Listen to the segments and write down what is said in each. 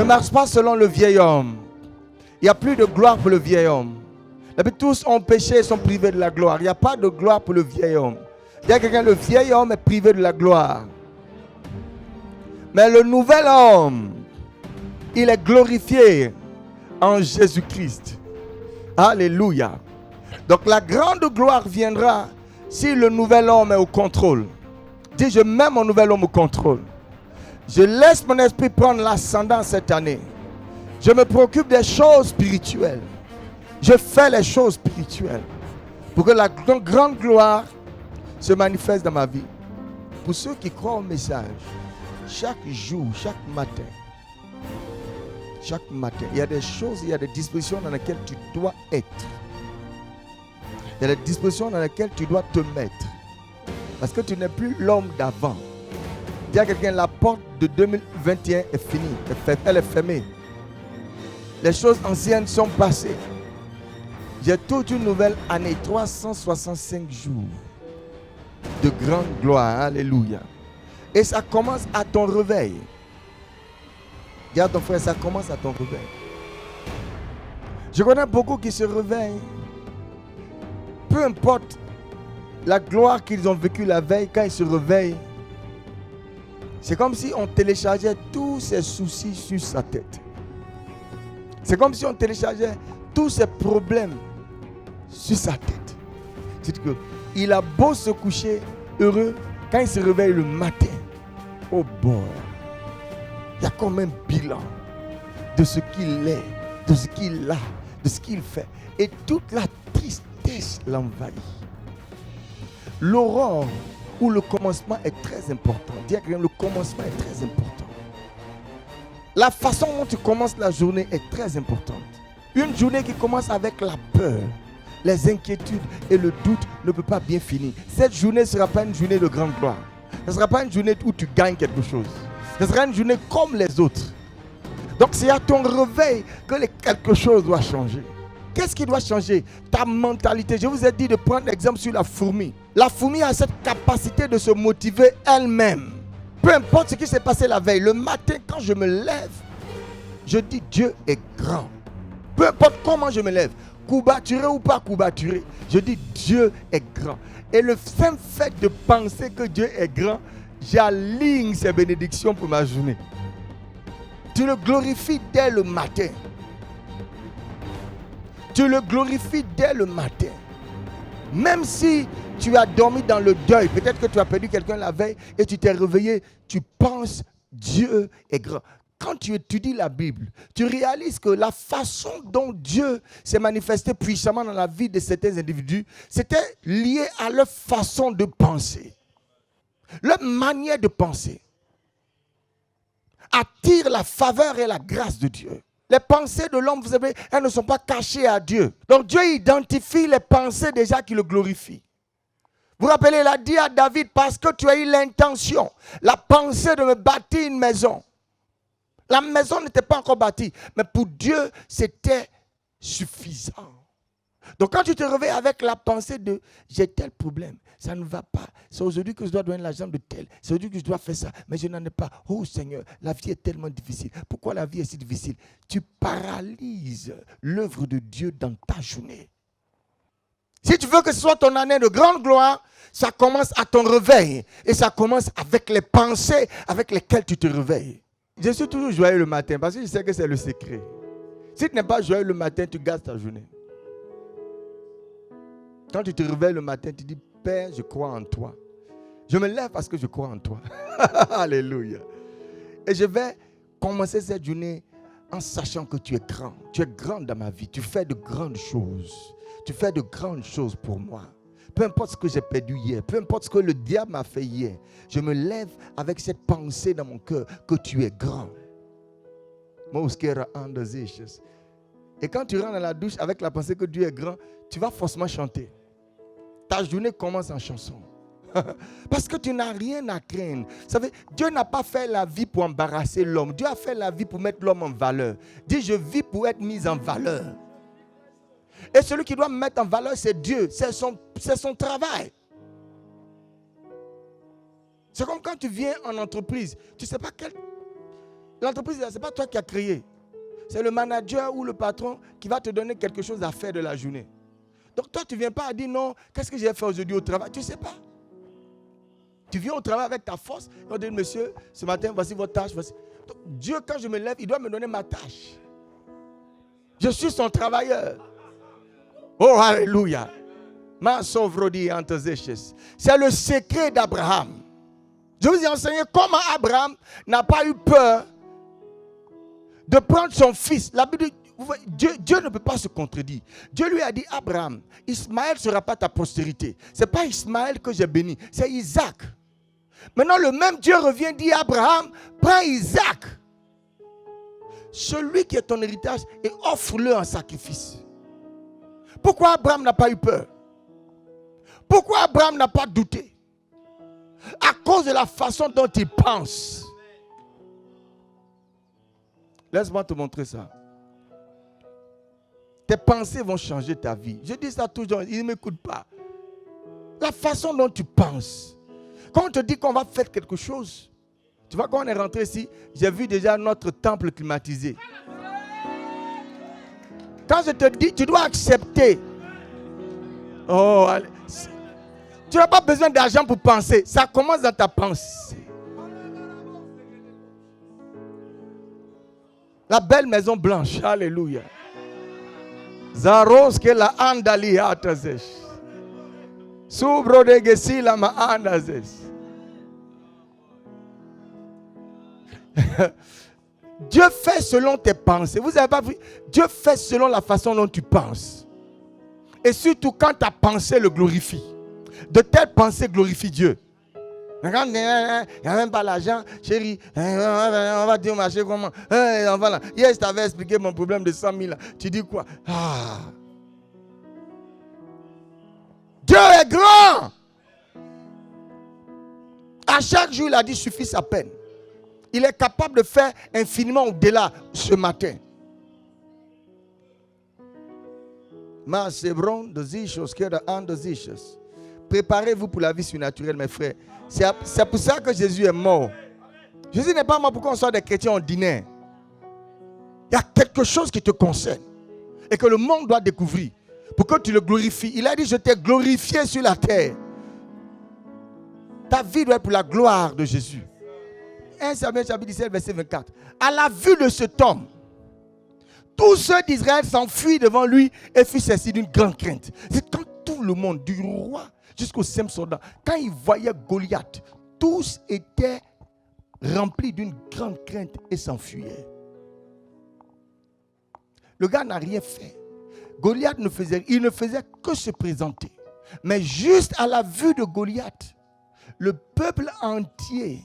Ne marche pas selon le vieil homme. Il n'y a plus de gloire pour le vieil homme. Tous ont péché et sont privés de la gloire. Il n'y a pas de gloire pour le vieil homme. Il y a quelqu'un, le vieil homme est privé de la gloire. Mais le nouvel homme, il est glorifié en Jésus-Christ. Alléluia. Donc la grande gloire viendra si le nouvel homme est au contrôle. Dis, je mets mon nouvel homme au contrôle. Je laisse mon esprit prendre l'ascendant cette année. Je me préoccupe des choses spirituelles. Je fais les choses spirituelles pour que la grande gloire se manifeste dans ma vie. Pour ceux qui croient au message, chaque jour, chaque matin, il y a des choses, il y a des dispositions dans lesquelles tu dois être. Il y a des dispositions dans lesquelles tu dois te mettre. Parce que tu n'es plus l'homme d'avant. Dis à quelqu'un, la porte de 2021 est finie. Elle est fermée. Les choses anciennes sont passées. J'ai toute une nouvelle année, 365 jours de grande gloire. Alléluia. Et ça commence à ton réveil. Dis à ton frère, ça commence à ton réveil. Je connais beaucoup qui se réveillent. Peu importe la gloire qu'ils ont vécue la veille, quand ils se réveillent, c'est comme si on téléchargeait tous ses soucis sur sa tête. C'est comme si on téléchargeait tous ses problèmes sur sa tête. C'est que il a beau se coucher heureux, quand il se réveille le matin, oh bon, il y a comme un bilan de ce qu'il est, de ce qu'il a, de ce qu'il fait. Et toute la tristesse l'envahit. L'aurore ou le commencement est très important. Dis à quelqu'un, le commencement est très important. La façon dont tu commences la journée est très importante. Une journée qui commence avec la peur, les inquiétudes et le doute ne peut pas bien finir. Cette journée ne sera pas une journée de grande gloire. Ce ne sera pas une journée où tu gagnes quelque chose. Ce sera une journée comme les autres. Donc c'est à ton réveil que quelque chose doit changer. Qu'est-ce qui doit changer? Ta mentalité. Je vous ai dit de prendre l'exemple sur la fourmi. La fourmi a cette capacité de se motiver elle-même. Peu importe ce qui s'est passé la veille, le matin quand je me lève, je dis Dieu est grand. Peu importe comment je me lève, coubaturé ou pas coubaturé, je dis Dieu est grand. Et le simple fait de penser que Dieu est grand, j'aligne ses bénédictions pour ma journée. Tu le glorifies dès le matin. Tu le glorifies dès le matin. Même si tu as dormi dans le deuil, peut-être que tu as perdu quelqu'un la veille et tu t'es réveillé, tu penses Dieu est grand. Quand tu étudies la Bible, tu réalises que la façon dont Dieu s'est manifesté puissamment dans la vie de certains individus, c'était lié à leur façon de penser. Leur manière de penser attire la faveur et la grâce de Dieu. Les pensées de l'homme, vous savez, elles ne sont pas cachées à Dieu. Donc Dieu identifie les pensées déjà qui le glorifient. Vous vous rappelez, il a dit à David, parce que tu as eu l'intention, la pensée de me bâtir une maison. La maison n'était pas encore bâtie, mais pour Dieu, c'était suffisant. Donc quand tu te réveilles avec la pensée de j'ai tel problème, ça ne va pas. C'est aujourd'hui que je dois donner l'argent de tel. C'est aujourd'hui que je dois faire ça, mais je n'en ai pas. Oh Seigneur, la vie est tellement difficile. Pourquoi la vie est si difficile? Tu paralyses l'œuvre de Dieu dans ta journée. Si tu veux que ce soit ton année de grande gloire, ça commence à ton réveil. Et ça commence avec les pensées avec lesquelles tu te réveilles. Je suis toujours joyeux le matin parce que je sais que c'est le secret. Si tu n'es pas joyeux le matin, tu gâches ta journée. Quand tu te réveilles le matin, tu dis, Père, je crois en toi. Je me lève parce que je crois en toi. Alléluia. Et je vais commencer cette journée en sachant que tu es grand. Tu es grand dans ma vie. Tu fais de grandes choses. Tu fais de grandes choses pour moi. Peu importe ce que j'ai perdu hier, peu importe ce que le diable m'a fait hier, je me lève avec cette pensée dans mon cœur que tu es grand. Et quand tu rentres dans la douche avec la pensée que Dieu est grand, tu vas forcément chanter. Ta journée commence en chanson. Parce que tu n'as rien à craindre. Vous savez, Dieu n'a pas fait la vie pour embarrasser l'homme. Dieu a fait la vie pour mettre l'homme en valeur. Dis, je vis pour être mis en valeur. Et celui qui doit me mettre en valeur, c'est Dieu. C'est son travail. C'est comme quand tu viens en entreprise. Tu ne sais pas L'entreprise, ce n'est pas toi qui as créé. C'est le manager ou le patron qui va te donner quelque chose à faire de la journée. Donc toi, tu ne viens pas à dire non, qu'est-ce que j'ai fait aujourd'hui au travail? Tu ne sais pas. Tu viens au travail avec ta force. On dit, monsieur, ce matin, voici votre tâche. Voici. Donc, Dieu, quand je me lève, il doit me donner ma tâche. Je suis son travailleur. Oh, alléluia. C'est le secret d'Abraham. Je vous ai enseigné comment Abraham n'a pas eu peur de prendre son fils. La Bible, Dieu ne peut pas se contredire. Dieu lui a dit, Abraham, Ismaël ne sera pas ta postérité. Ce n'est pas Ismaël que j'ai béni, c'est Isaac. Maintenant, le même Dieu revient dit à Abraham, prends Isaac, celui qui est ton héritage, et offre-le en sacrifice. Pourquoi Abraham n'a pas eu peur? Pourquoi Abraham n'a pas douté? À cause de la façon dont il pense. Laisse-moi te montrer ça. Tes pensées vont changer ta vie. Je dis ça toujours, ils ne m'écoutent pas. La façon dont tu penses. Quand on te dit qu'on va faire quelque chose, tu vois, quand on est rentré ici, j'ai vu déjà notre temple climatisé. Quand je te dis, tu dois accepter. Oh, allez. Tu n'as pas besoin d'argent pour penser. Ça commence dans ta pensée. La belle maison blanche. Alléluia. Zaros que la andali atazesh. Subro de gesi la ma andazes. Dieu fait selon tes pensées. Vous n'avez pas vu? Dieu fait selon la façon dont tu penses. Et surtout quand ta pensée le glorifie. De telles pensées glorifient Dieu. Il n'y a même pas l'argent, chérie. On va dire au marché comment. Voilà. Hier, je t'avais expliqué mon problème de 100 000. Tu dis quoi? Dieu est grand. À chaque jour, il a dit suffit sa peine. Il est capable de faire infiniment au-delà ce matin. Préparez-vous pour la vie surnaturelle, mes frères. C'est pour ça que Jésus est mort. Jésus n'est pas mort pour qu'on soit des chrétiens ordinaires. Il y a quelque chose qui te concerne et que le monde doit découvrir pour que tu le glorifies. Il a dit, je t'ai glorifié sur la terre. Ta vie doit être pour la gloire de Jésus. 1 Samuel chapitre 17, verset 24. À la vue de cet homme, tous ceux d'Israël s'enfuient devant lui et furent saisis d'une grande crainte. C'est quand tout le monde, du roi jusqu'au simple soldat, quand ils voyaient Goliath, tous étaient remplis d'une grande crainte et s'enfuyaient. Le gars n'a rien fait. Goliath ne faisait que se présenter. Mais juste à la vue de Goliath, le peuple entier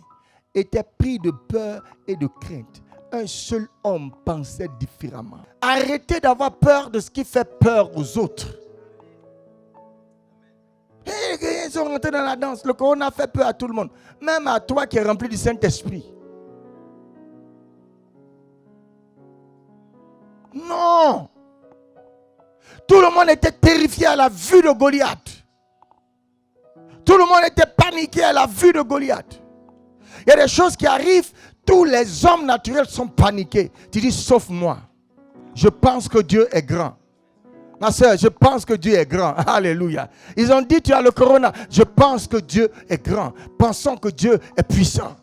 était pris de peur et de crainte. Un seul homme pensait différemment. Arrêtez d'avoir peur de ce qui fait peur aux autres. Ils sont rentrés dans la danse. Le corona fait peur à tout le monde. Même à toi qui es rempli du Saint-Esprit. Non. Tout le monde était terrifié à la vue de Goliath. Tout le monde était paniqué à la vue de Goliath. Il y a des choses qui arrivent, tous les hommes naturels sont paniqués. Tu dis, sauf moi. Je pense que Dieu est grand. Ma soeur, je pense que Dieu est grand. Alléluia. Ils ont dit, tu as le corona. Je pense que Dieu est grand. Pensons que Dieu est puissant.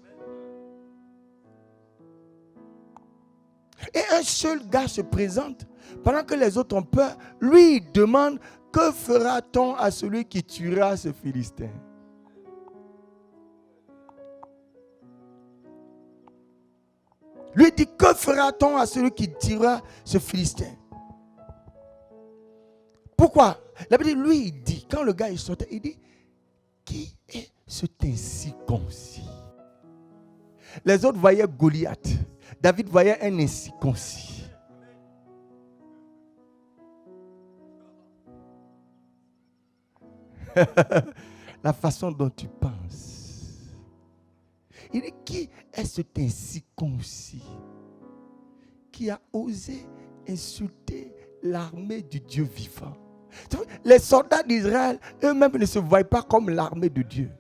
Et un seul gars se présente. Pendant que les autres ont peur, lui il demande, que fera-t-on à celui qui tuera ce Philistin? Lui dit, que fera-t-on à celui qui tuera ce Philistin? Pourquoi? La Bible dit, lui il dit, quand le gars il sortait, il dit, qui est cet incirconcis? Les autres voyaient Goliath. David voyait un incirconcis. La façon dont tu penses. Il dit, qui est cet incirconcis qui a osé insulter l'armée du Dieu vivant? Les soldats d'Israël, eux-mêmes ne se voient pas comme l'armée de Dieu.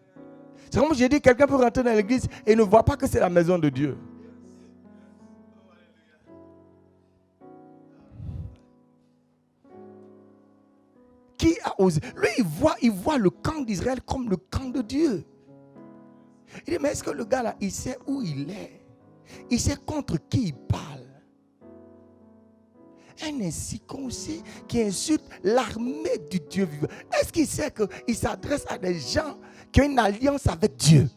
C'est comme j'ai dit, quelqu'un peut rentrer dans l'église et ne voit pas que c'est la maison de Dieu. osé. Lui, il voit le camp d'Israël comme le camp de Dieu. Il dit, mais est-ce que le gars là, il sait où il est? Il sait contre qui il parle. Un incirconcis qui insulte l'armée du Dieu vivant. Est-ce qu'il sait qu'il s'adresse à des gens qui ont une alliance avec Dieu?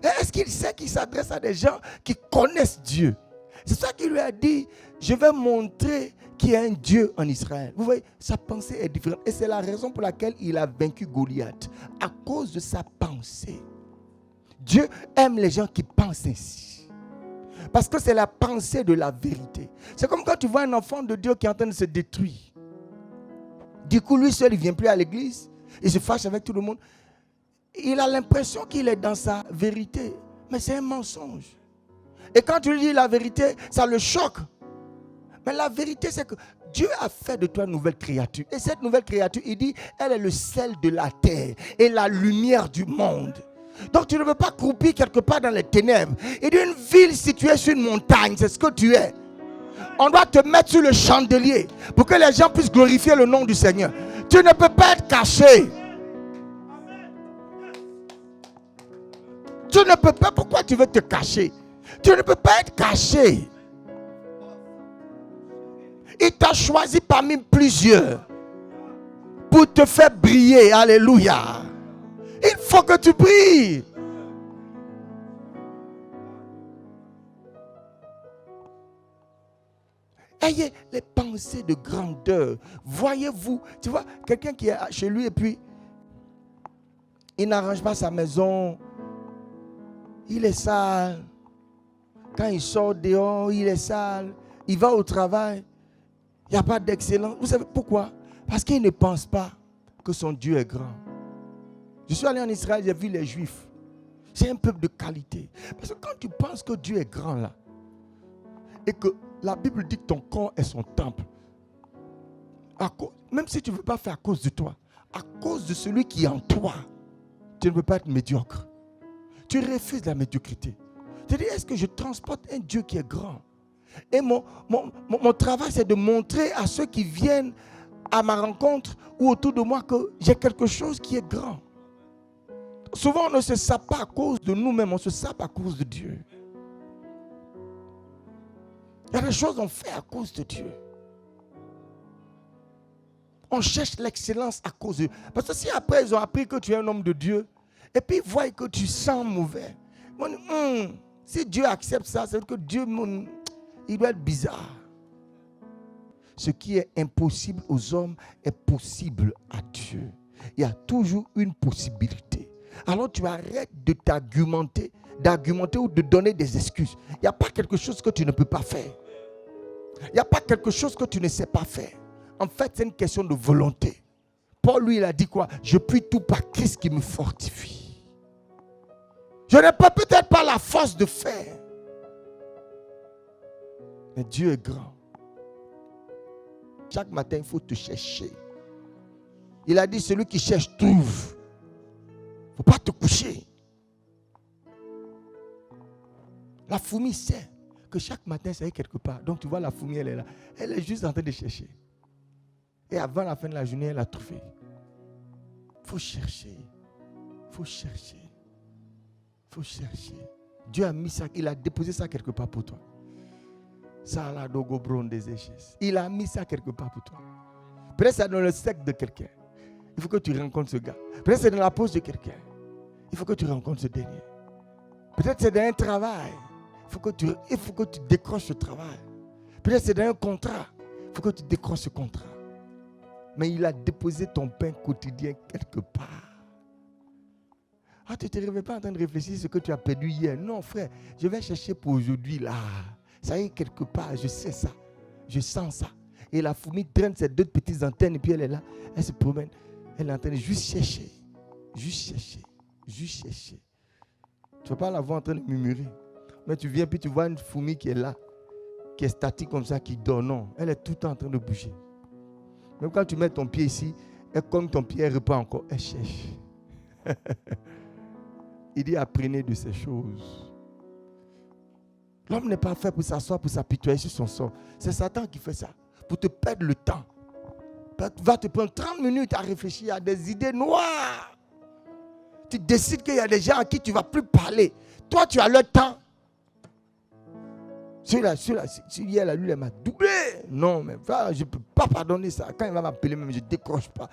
Est-ce qu'il sait qu'il s'adresse à des gens qui connaissent Dieu? C'est ça qu'il lui a dit. Je vais montrer qu'il y a un Dieu en Israël. Vous voyez, sa pensée est différente. Et c'est la raison pour laquelle il a vaincu Goliath. À cause de sa pensée. Dieu aime les gens qui pensent ainsi. Parce que c'est la pensée de la vérité. C'est comme quand tu vois un enfant de Dieu qui est en train de se détruire. Du coup, lui seul, il ne vient plus à l'église. Il se fâche avec tout le monde. Il a l'impression qu'il est dans sa vérité. Mais c'est un mensonge. Et quand tu lui dis la vérité, ça le choque. Mais la vérité, c'est que Dieu a fait de toi une nouvelle créature. Et cette nouvelle créature, il dit, elle est le sel de la terre et la lumière du monde. Donc tu ne peux pas croupir quelque part dans les ténèbres. Il dit, une ville située sur une montagne, c'est ce que tu es. On doit te mettre sur le chandelier pour que les gens puissent glorifier le nom du Seigneur. Tu ne peux pas être caché. Tu ne peux pas. Pourquoi tu veux te cacher? Tu ne peux pas être caché. Il t'a choisi parmi plusieurs pour te faire briller. Alléluia. Il faut que tu brilles. Ayez les pensées de grandeur. Voyez-vous, tu vois, quelqu'un qui est chez lui et puis il n'arrange pas sa maison. Il est sale. Quand il sort dehors, il est sale. Il va au travail. Il n'y a pas d'excellence. Vous savez pourquoi? Parce qu'il ne pense pas que son Dieu est grand. Je suis allé en Israël, j'ai vu les Juifs. C'est un peuple de qualité. Parce que quand tu penses que Dieu est grand là, et que la Bible dit que ton corps est son temple, même si tu ne veux pas faire à cause de toi, à cause de celui qui est en toi, tu ne peux pas être médiocre. Tu refuses la médiocrité. Tu dis, est-ce que je transporte un Dieu qui est grand? Et mon travail, c'est de montrer à ceux qui viennent à ma rencontre ou autour de moi que j'ai quelque chose qui est grand. Souvent, on ne se sape pas à cause de nous-mêmes, on se sape à cause de Dieu. Il y a des choses qu'on fait à cause de Dieu. On cherche l'excellence à cause de Dieu. Parce que si après, ils ont appris que tu es un homme de Dieu, et puis ils voient que tu sens mauvais. Si Dieu accepte ça, c'est que Dieu, il doit être bizarre. Ce qui est impossible aux hommes est possible à Dieu. Il y a toujours une possibilité. Alors tu arrêtes de d'argumenter ou de donner des excuses. Il n'y a pas quelque chose que tu ne peux pas faire. Il n'y a pas quelque chose que tu ne sais pas faire. En fait, c'est une question de volonté. Paul, lui, il a dit quoi? Je puis tout par Christ qui me fortifie. Je n'ai peut-être pas la force de faire. Mais Dieu est grand. Chaque matin, il faut te chercher. Il a dit, celui qui cherche, trouve. Il ne faut pas te coucher. La fourmi sait que chaque matin, ça est quelque part. Donc tu vois, la fourmi, elle est là. Elle est juste en train de chercher. Et avant la fin de la journée, elle a trouvé. Il faut chercher. Il faut chercher. Il faut chercher. Dieu a mis ça, il a déposé ça quelque part pour toi. Il a mis ça quelque part pour toi. Peut-être c'est dans le sac de quelqu'un. Il faut que tu rencontres ce gars. Peut-être c'est dans la poche de quelqu'un. Il faut que tu rencontres ce dernier. Peut-être c'est dans un travail. Il faut que tu décroches ce travail. Peut-être c'est dans un contrat. Il faut que tu décroches ce contrat. Mais il a déposé ton pain quotidien quelque part. Ah, tu ne te réveilles pas en train de réfléchir ce que tu as perdu hier. Non, frère, je vais chercher pour aujourd'hui là. Ça y est, quelque part, je sais ça. Je sens ça. Et la fourmi traîne ses deux petites antennes et puis elle est là. Elle se promène. Elle est en train de juste chercher. Juste chercher. Juste chercher. Tu ne vas pas la voir en train de murmurer. Mais tu viens puis tu vois une fourmi qui est là. Qui est statique comme ça, qui dort. Non, elle est tout le temps en train de bouger. Même quand tu mets ton pied ici, et comme ton pied ne repart encore, elle cherche. Il dit, apprenez de ces choses. L'homme n'est pas fait pour s'asseoir, pour s'apitoyer sur son sort. C'est Satan qui fait ça. Pour te perdre le temps. va te prendre 30 minutes à réfléchir à des idées noires. Tu décides qu'il y a des gens à qui tu ne vas plus parler. Toi, tu as le temps. Celui-là, lui, il m'a doublé. Non, mais je ne peux pas pardonner ça. Quand il va m'appeler, même, je ne décroche pas.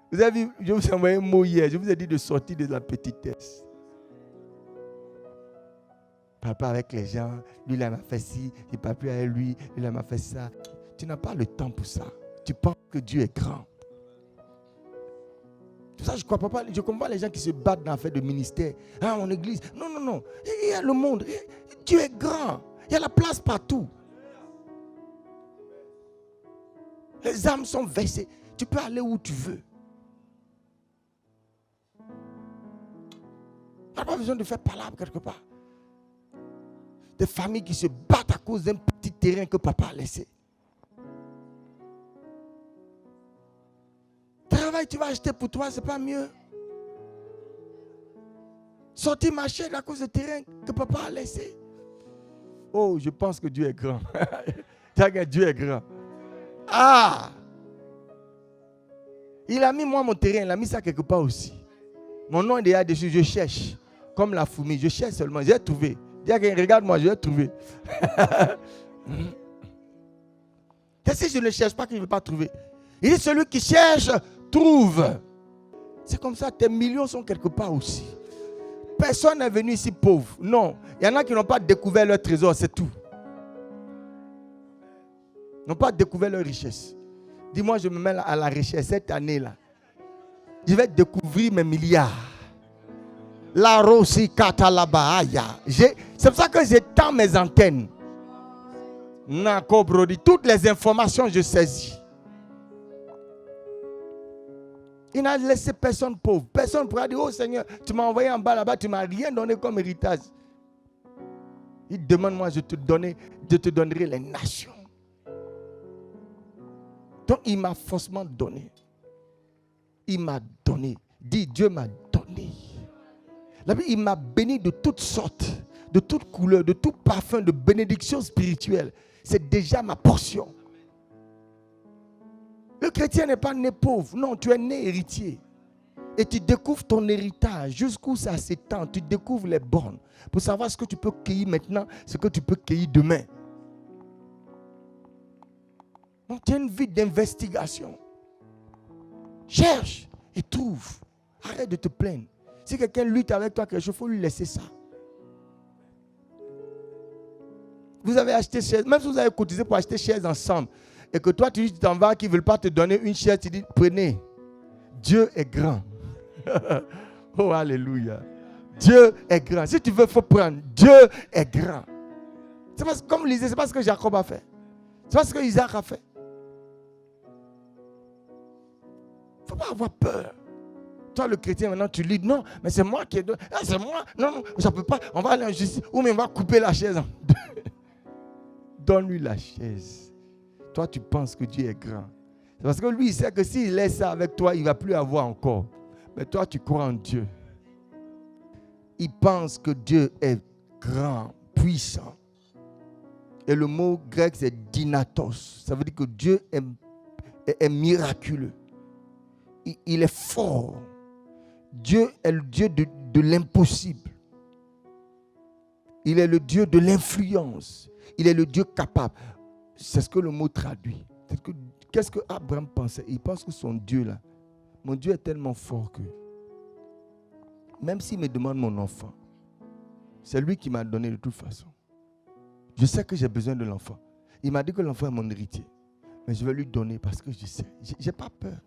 Vous avez vu, je vous ai envoyé un mot hier. Je vous ai dit de sortir de la petitesse. Parle pas avec les gens. Lui, il m'a fait ci. Je ne parle plus avec lui. Il m'a fait ça. Tu n'as pas le temps pour ça. Tu penses que Dieu est grand. Tout ça, je comprends pas les gens qui se battent dans l'affaire de ministère. Ah, mon église. Non, non, non. Il y a le monde. Dieu est grand. Il y a la place partout. Les âmes sont versées. Tu peux aller où tu veux. Tu n'as pas besoin de faire palabre quelque part. Des familles qui se battent à cause d'un petit terrain que papa a laissé. Travail, tu vas acheter pour toi, c'est pas mieux. Sortir marcher à cause du terrain que papa a laissé. Oh, je pense que Dieu est grand. Dieu est grand. Ah! Il a mis moi mon terrain, il a mis ça quelque part aussi. Mon nom est déjà dessus, je cherche. Comme la fourmi, je cherche seulement, j'ai trouvé. Regarde-moi, je l'ai trouvé. Qu'est-ce que je ne cherche pas que je ne vais pas trouver? Il dit celui qui cherche, trouve. C'est comme ça, tes millions sont quelque part aussi. Personne n'est venu ici pauvre. Non, il y en a qui n'ont pas découvert leur trésor, c'est tout. Ils n'ont pas découvert leur richesse. Dis-moi, je me mets à la richesse cette année-là. Je vais découvrir mes milliards. La Rossi Katalabaya. C'est pour ça que j'étends mes antennes. Nako Brody. Toutes les informations, je saisis. Il n'a laissé personne pauvre. Personne ne pourra dire, oh Seigneur, tu m'as envoyé en bas là-bas, tu ne m'as rien donné comme héritage. Il demande, moi, je te donnerai les nations. Donc, il m'a forcément donné. Il m'a donné. Dis, Dieu m'a donné. Là, il m'a béni de toutes sortes, de toutes couleurs, de tout parfum, de bénédiction spirituelle. C'est déjà ma portion. Le chrétien n'est pas né pauvre. Non, tu es né héritier. Et tu découvres ton héritage. Jusqu'où ça s'étend. Tu découvres les bornes. Pour savoir ce que tu peux cueillir maintenant, ce que tu peux cueillir demain. Donc, tu as une vie d'investigation. Cherche et trouve. Arrête de te plaindre. Si quelqu'un lutte avec toi quelque chose, il faut lui laisser ça. Vous avez acheté chaise, même si vous avez cotisé pour acheter chaise ensemble, et que toi tu t'en vas, qu'ils ne veulent pas te donner une chaise, tu dis prenez. Dieu est grand. Oh, alléluia. Dieu est grand. Si tu veux, il faut prendre. Dieu est grand. C'est parce, comme lisez, c'est pas ce que Jacob a fait. C'est pas ce que Isaac a fait. Il ne faut pas avoir peur. Toi, le chrétien, maintenant, tu lis, non, mais c'est moi qui ai donné. Ah, c'est moi. Non, non, ça ne peut pas. On va aller en justice. Ou mais on va couper la chaise en deux. Donne-lui la chaise. Toi, tu penses que Dieu est grand. C'est parce que lui, il sait que s'il laisse ça avec toi, il ne va plus avoir encore. Mais toi, tu crois en Dieu. Il pense que Dieu est grand, puissant. Et le mot grec, c'est dynatos. Ça veut dire que Dieu est miraculeux. Il est fort. Dieu est le Dieu de l'impossible. Il est le Dieu de l'influence. Il est le Dieu capable. C'est ce que le mot traduit. Qu'est-ce que Abraham pensait? Il pense que son Dieu là, mon Dieu est tellement fort que même s'il me demande mon enfant, c'est lui qui m'a donné de toute façon. Je sais que j'ai besoin de l'enfant. Il m'a dit que l'enfant est mon héritier. Mais je vais lui donner parce que je sais. Je n'ai pas peur.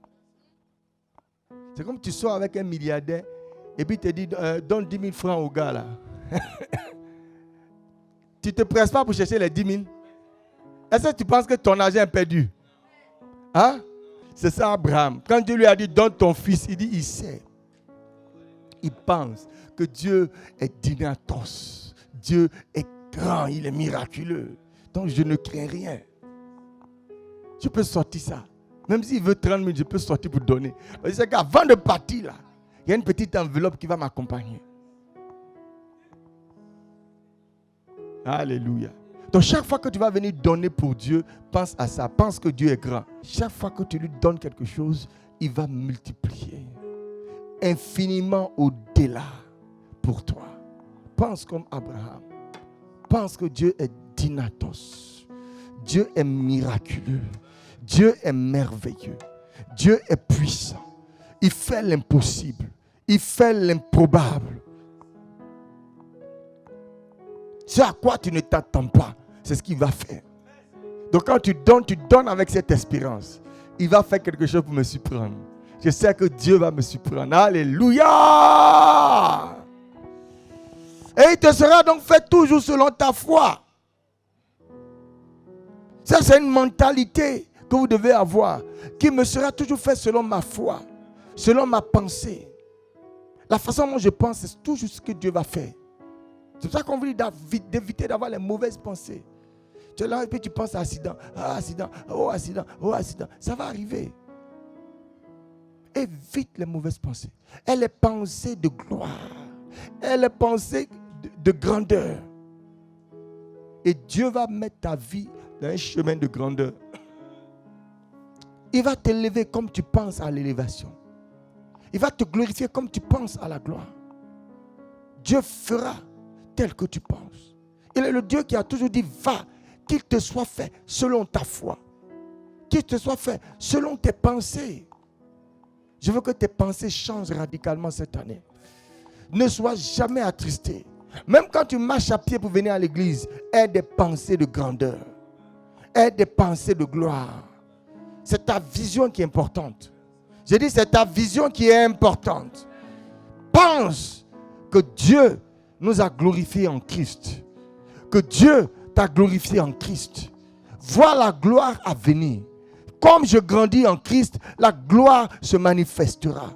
C'est comme tu sors avec un milliardaire et puis il te dit donne 10 000 francs au gars là. Tu ne te presses pas pour chercher les 10 000. Est-ce que tu penses que ton argent est perdu? Hein? C'est ça Abraham. Quand Dieu lui a dit donne ton fils, il dit il sait. Il pense que Dieu est dynatos. Dieu est grand, il est miraculeux. Donc je ne crains rien. Je peux sortir ça. Même s'il veut 30 000, je peux sortir pour donner. Parce que avant de partir là, il y a une petite enveloppe qui va m'accompagner. Alléluia. Donc chaque fois que tu vas venir donner pour Dieu, pense à ça. Pense que Dieu est grand. Chaque fois que tu lui donnes quelque chose, il va multiplier infiniment au-delà pour toi. Pense comme Abraham. Pense que Dieu est dynatos. Dieu est miraculeux. Dieu est merveilleux. Dieu est puissant. Il fait l'impossible. Il fait l'improbable. Ce à quoi tu ne t'attends pas, c'est ce qu'il va faire. Donc quand tu donnes avec cette espérance. Il va faire quelque chose pour me surprendre. Je sais que Dieu va me surprendre. Alléluia! Et il te sera donc fait toujours selon ta foi. Ça, c'est une mentalité que vous devez avoir. Qui me sera toujours fait selon ma foi. Selon ma pensée. La façon dont je pense, c'est toujours ce que Dieu va faire. C'est pour ça qu'on vous dit d'éviter d'avoir les mauvaises pensées. Tu es là et puis tu penses à accident. Ah, accident, oh accident, oh accident. Ça va arriver. Évite les mauvaises pensées. Et les pensées de gloire. Et les pensées de grandeur. Et Dieu va mettre ta vie dans un chemin de grandeur. Il va t'élever comme tu penses à l'élévation. Il va te glorifier comme tu penses à la gloire. Dieu fera tel que tu penses. Il est le Dieu qui a toujours dit, va, qu'il te soit fait selon ta foi. Qu'il te soit fait selon tes pensées. Je veux que tes pensées changent radicalement cette année. Ne sois jamais attristé. Même quand tu marches à pied pour venir à l'église, aie des pensées de grandeur. Aie des pensées de gloire. C'est ta vision qui est importante. Je dis, c'est ta vision qui est importante. Pense que Dieu nous a glorifiés en Christ. Que Dieu t'a glorifié en Christ. Vois la gloire à venir. Comme je grandis en Christ, la gloire se manifestera.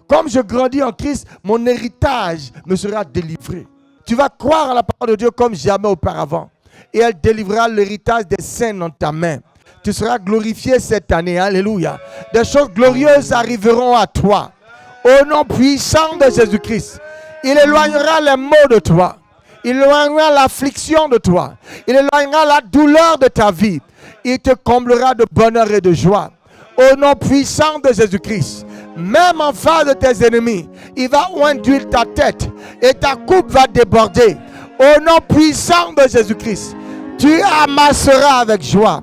Comme je grandis en Christ, mon héritage me sera délivré. Tu vas croire à la parole de Dieu comme jamais auparavant. Et elle délivrera l'héritage des saints dans ta main. Tu seras glorifié cette année. Alléluia. Des choses glorieuses arriveront à toi. Au nom puissant de Jésus-Christ. Il éloignera les maux de toi. Il éloignera l'affliction de toi. Il éloignera la douleur de ta vie. Il te comblera de bonheur et de joie. Au nom puissant de Jésus-Christ. Même en face de tes ennemis, il va oindre ta tête et ta coupe va déborder. Au nom puissant de Jésus-Christ, tu amasseras avec joie.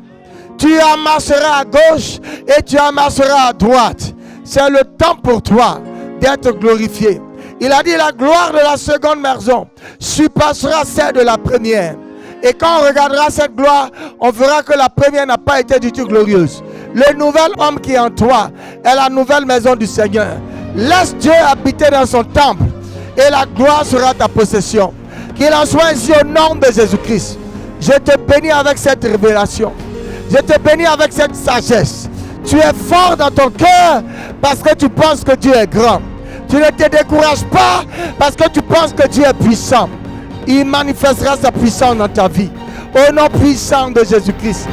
Tu amasseras à gauche et tu amasseras à droite. C'est le temps pour toi d'être glorifié. Il a dit la gloire de la seconde maison surpassera celle de la première. Et quand on regardera cette gloire, on verra que la première n'a pas été du tout glorieuse. Le nouvel homme qui est en toi est la nouvelle maison du Seigneur. Laisse Dieu habiter dans son temple et la gloire sera ta possession. Qu'il en soit ainsi au nom de Jésus-Christ. Je te bénis avec cette révélation. Je te bénis avec cette sagesse. Tu es fort dans ton cœur parce que tu penses que Dieu est grand. Tu ne te décourages pas parce que tu penses que Dieu est puissant. Il manifestera sa puissance dans ta vie. Au nom puissant de Jésus-Christ.